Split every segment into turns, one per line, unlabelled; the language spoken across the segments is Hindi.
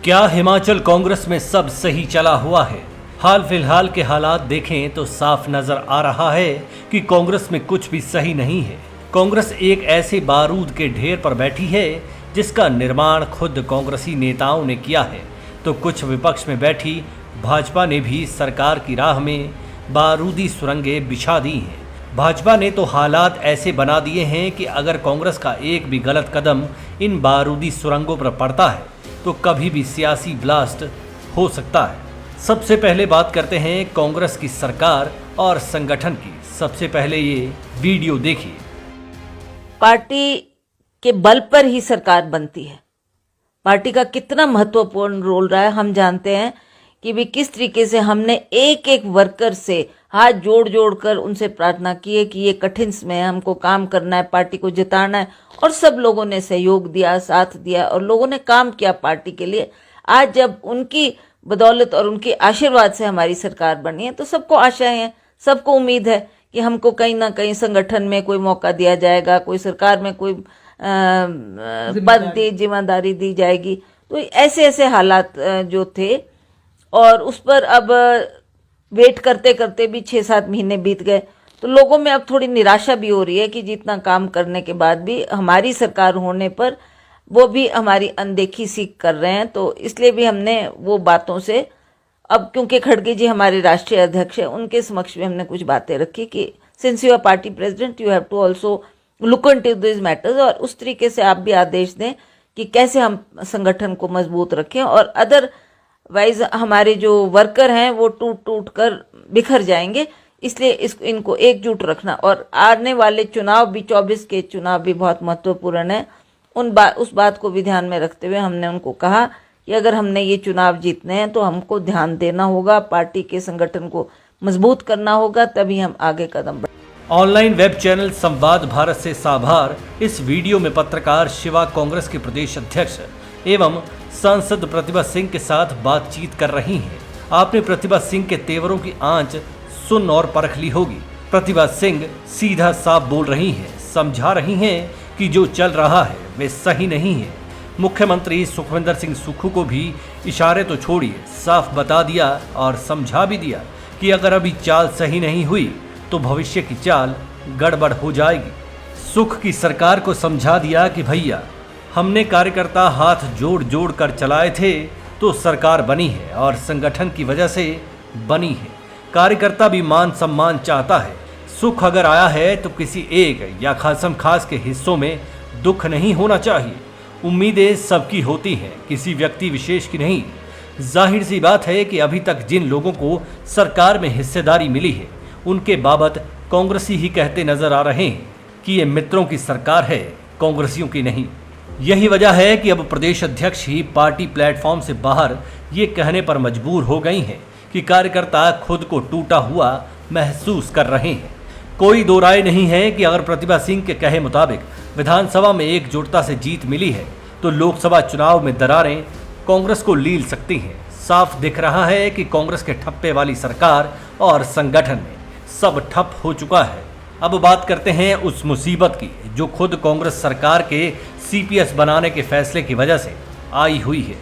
क्या हिमाचल कांग्रेस में सब सही चला हुआ है? हाल फिलहाल के हालात देखें तो साफ नजर आ रहा है कि कांग्रेस में कुछ भी सही नहीं है। कांग्रेस एक ऐसे बारूद के ढेर पर बैठी है जिसका निर्माण खुद कांग्रेसी नेताओं ने किया है, तो कुछ विपक्ष में बैठी भाजपा ने भी सरकार की राह में बारूदी सुरंगें बिछा दी हैं। भाजपा ने तो हालात ऐसे बना दिए हैं कि अगर कांग्रेस का एक भी गलत कदम इन बारूदी सुरंगों पर पड़ता है तो कभी भी सियासी ब्लास्ट हो सकता है। सबसे पहले बात करते हैं कांग्रेस की सरकार और संगठन की। सबसे पहले ये वीडियो देखिए।
पार्टी के बल पर ही सरकार बनती है। पार्टी का कितना महत्वपूर्ण रोल रहा है हम जानते हैं कि भी किस तरीके से हमने एक एक वर्कर से हाथ जोड़ जोड़ कर उनसे प्रार्थना की है कि ये कठिन समय है, हमको काम करना है, पार्टी को जिताना है, और सब लोगों ने सहयोग दिया, साथ दिया और लोगों ने काम किया पार्टी के लिए। आज जब उनकी बदौलत और उनके आशीर्वाद से हमारी सरकार बनी है तो सबको आशाएं हैं, सबको उम्मीद है कि हमको कहीं ना कहीं संगठन में कोई मौका दिया जाएगा, कोई सरकार में कोई पद दी, जिम्मेदारी दी जाएगी। तो ऐसे ऐसे हालात जो थे और उस पर अब वेट करते करते भी 6-7 महीने बीत गए, तो लोगों में अब थोड़ी निराशा भी हो रही है कि जितना काम करने के बाद भी हमारी सरकार होने पर वो भी हमारी अनदेखी सी कर रहे हैं। तो इसलिए भी हमने वो बातों से अब, क्योंकि खड़गे जी हमारे राष्ट्रीय अध्यक्ष हैं, उनके समक्ष में हमने कुछ बातें रखी कि since you are party president you have to also look into this matters, और उस तरीके से आप भी आदेश दें कि कैसे हम संगठन को मजबूत रखें और अदरवाइज हमारे जो वर्कर हैं वो टूट टूट कर बिखर जाएंगे। इसलिए इनको एकजुट रखना, और आने वाले चुनाव भी 24 के चुनाव भी बहुत महत्वपूर्ण है। उस बात को भी ध्यान में रखते हुए हमने उनको कहा कि अगर हमने ये चुनाव जीतने हैं तो हमको ध्यान देना होगा, पार्टी के संगठन को मजबूत करना होगा, तभी हम आगे कदम बढ़ेंगे।
ऑनलाइन वेब चैनल संवाद भारत से साभार इस वीडियो में पत्रकार शिवा कांग्रेस के प्रदेश अध्यक्ष एवं सांसद प्रतिभा सिंह के साथ बातचीत कर रही हैं। आपने प्रतिभा सिंह के तेवरों की आंच सुन और परख ली होगी। प्रतिभा सिंह सीधा साफ बोल रही हैं, समझा रही हैं कि जो चल रहा है वे सही नहीं है। मुख्यमंत्री सुखविंदर सिंह सुक्खू को भी इशारे तो छोड़िए, साफ बता दिया और समझा भी दिया कि अगर अभी चाल सही नहीं हुई तो भविष्य की चाल गड़बड़ हो जाएगी। सुख की सरकार को समझा दिया कि भैया हमने कार्यकर्ता हाथ जोड़ जोड़ कर चलाए थे तो सरकार बनी है और संगठन की वजह से बनी है। कार्यकर्ता भी मान सम्मान चाहता है। सुख अगर आया है तो किसी एक या खासम खास के हिस्सों में दुख नहीं होना चाहिए। उम्मीदें सबकी होती हैं, किसी व्यक्ति विशेष की नहीं। जाहिर सी बात है कि अभी तक जिन लोगों को सरकार में हिस्सेदारी मिली है उनके बाबत कांग्रेसी ही कहते नजर आ रहे हैं कि ये मित्रों की सरकार है, कांग्रेसियों की नहीं। यही वजह है कि अब प्रदेश अध्यक्ष ही पार्टी प्लेटफॉर्म से बाहर ये कहने पर मजबूर हो गई हैं कि कार्यकर्ता खुद को टूटा हुआ महसूस कर रहे हैं। कोई दो राय नहीं है कि अगर प्रतिभा सिंह के कहे मुताबिक विधानसभा में एकजुटता से जीत मिली है तो लोकसभा चुनाव में दरारें कांग्रेस को लील सकती हैं। साफ दिख रहा है कि कांग्रेस के ठप्पे वाली सरकार और संगठन में सब ठप हो चुका है। अब बात करते हैं उस मुसीबत की जो खुद कांग्रेस सरकार के सीपीएस बनाने के फैसले की वजह से आई हुई है।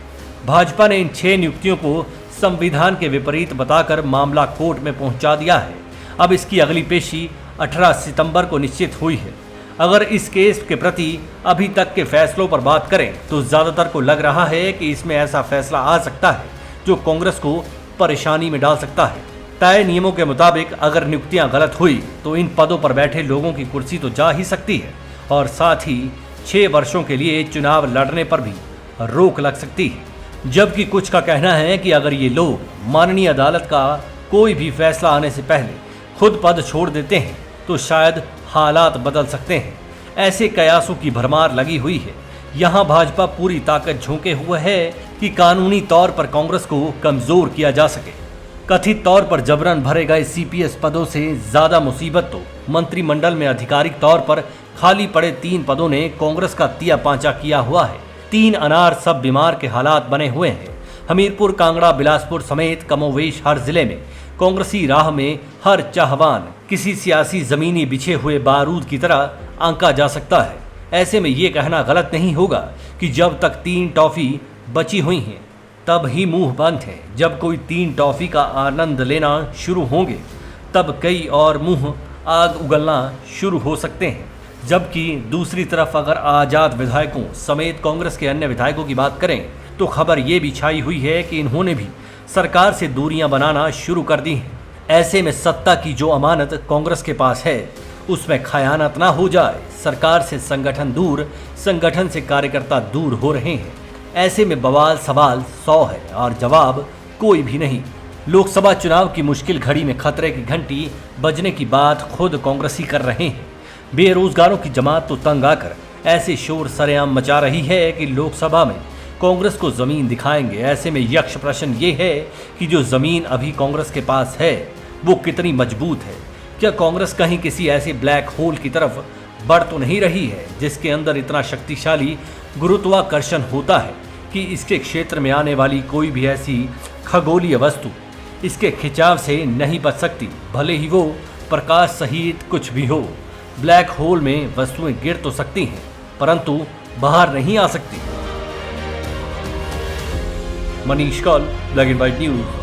भाजपा ने इन 6 नियुक्तियों को संविधान के विपरीत बताकर मामला कोर्ट में पहुंचा दिया है। अब इसकी अगली पेशी 18 सितंबर को निश्चित हुई है। अगर इस केस के प्रति अभी तक के फैसलों पर बात करें तो ज्यादातर को लग रहा है कि इसमें ऐसा फैसला आ सकता है जो कांग्रेस को परेशानी में डाल सकता है। तय नियमों के मुताबिक अगर नियुक्तियां गलत हुई तो इन पदों पर बैठे लोगों की कुर्सी तो जा ही सकती है और साथ ही 6 वर्षों के लिए चुनाव लड़ने पर भी रोक लग सकती है। जबकि कुछ का कहना है कि अगर ये लोग माननीय अदालत का कोई भी फैसला आने से पहले खुद पद छोड़ देते हैं तो शायद हालात बदल सकते हैं। ऐसे कयासों की भरमार लगी हुई है। यहाँ भाजपा पूरी ताकत झोंके हुए है कि कानूनी तौर पर कांग्रेस को कमजोर किया जा सके। कथित तौर पर जबरन भरे गए सीपीएस पदों से ज्यादा मुसीबत तो मंत्रिमंडल में आधिकारिक तौर पर खाली पड़े 3 पदों ने कांग्रेस का तिया पांचा किया हुआ है। 3 अनार सब बीमार के हालात बने हुए हैं। हमीरपुर, कांगड़ा, बिलासपुर समेत कमोवेश हर जिले में कांग्रेसी राह में हर चाहवान किसी सियासी जमीनी बिछे हुए बारूद की तरह आंका जा सकता है। ऐसे में ये कहना गलत नहीं होगा कि जब तक 3 टॉफी बची हुई हैं तब ही मुंह बंद है। जब कोई 3 टॉफी का आनंद लेना शुरू होंगे तब कई और मुंह आग उगलना शुरू हो सकते हैं। जबकि दूसरी तरफ अगर आज़ाद विधायकों समेत कांग्रेस के अन्य विधायकों की बात करें तो खबर ये भी छाई हुई है कि इन्होंने भी सरकार से दूरियां बनाना शुरू कर दी हैं। ऐसे में सत्ता की जो अमानत कांग्रेस के पास है उसमें खयानत ना हो जाए। सरकार से संगठन दूर, संगठन से कार्यकर्ता दूर हो रहे हैं। ऐसे में बवाल सवाल 100 है और जवाब कोई भी नहीं। लोकसभा चुनाव की मुश्किल घड़ी में खतरे की घंटी बजने की बात खुद कांग्रेसी कर रहे हैं। बेरोजगारों की जमात तो तंग आकर ऐसे शोर सरेआम मचा रही है कि लोकसभा में कांग्रेस को जमीन दिखाएंगे। ऐसे में यक्ष प्रश्न ये है कि जो जमीन अभी कांग्रेस के पास है वो कितनी मजबूत है। क्या कांग्रेस कहीं किसी ऐसे ब्लैक होल की तरफ बढ़ तो नहीं रही है जिसके अंदर इतना शक्तिशाली गुरुत्वाकर्षण होता है कि इसके क्षेत्र में आने वाली कोई भी ऐसी खगोलीय वस्तु इसके खिंचाव से नहीं बच सकती, भले ही वो प्रकाश सहित कुछ भी हो। ब्लैक होल में वस्तुएं गिर तो सकती हैं परंतु बाहर नहीं आ सकती। Manish Kaul, black and white news.